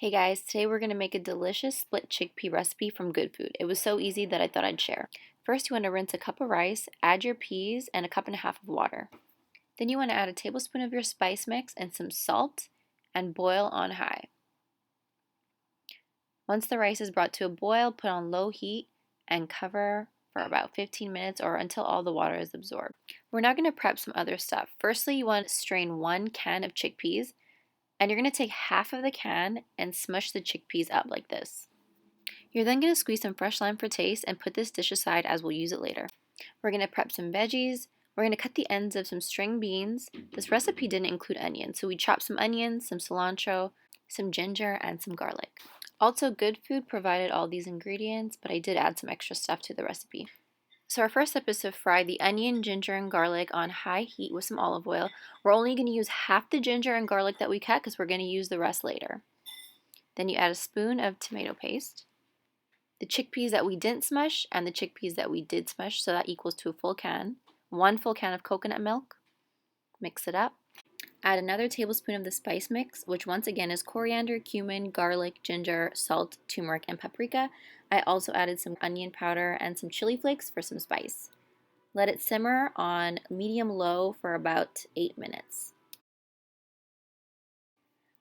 Hey guys, today we're going to make a delicious split chickpea recipe from GoodFood. It was so easy that I thought I'd share. First, you want to rinse a cup of rice, add your peas, and a cup and a half of water. Then you want to add a tablespoon of your spice mix and some salt and boil on high. Once the rice is brought to a boil, put on low heat and cover for about 15 minutes or until all the water is absorbed. We're now going to prep some other stuff. Firstly, you want to strain 1 can of chickpeas. And you're going to take half of the can and smush the chickpeas up like this. You're then going to squeeze some fresh lime for taste and put this dish aside as we'll use it later. We're going to prep some veggies. We're going to cut the ends of some string beans. This recipe didn't include onions, so we chopped some onions, some cilantro, some ginger, and some garlic. Also, GoodFood provided all these ingredients, but I did add some extra stuff to the recipe. So our first step is to fry the onion, ginger, and garlic on high heat with some olive oil. We're only going to use half the ginger and garlic that we cut because we're going to use the rest later. Then you add a spoon of tomato paste, the chickpeas that we didn't smush, and the chickpeas that we did smush, so that equals to a full can. 1 full can of coconut milk. Mix it up. Add another tablespoon of the spice mix, which once again is coriander, cumin, garlic, ginger, salt, turmeric, and paprika. I also added some onion powder and some chili flakes for some spice. Let it simmer on medium-low for about 8 minutes.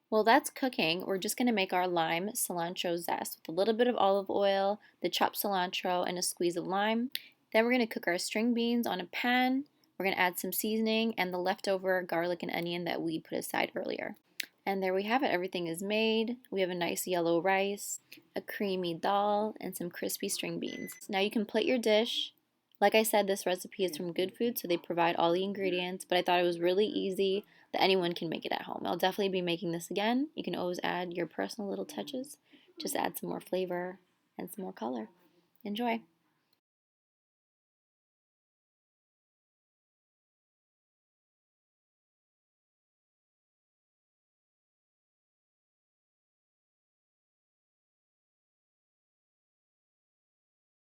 While that's cooking, we're just going to make our lime cilantro zest with a little bit of olive oil, the chopped cilantro, and a squeeze of lime. Then we're going to cook our string beans on a pan. We're going to add some seasoning and the leftover garlic and onion that we put aside earlier. And there we have it. Everything is made. We have a nice yellow rice, a creamy dal, and some crispy string beans. Now you can plate your dish. Like I said, this recipe is from GoodFood, so they provide all the ingredients, but I thought it was really easy that anyone can make it at home. I'll definitely be making this again. You can always add your personal little touches. Just add some more flavor and some more color. Enjoy.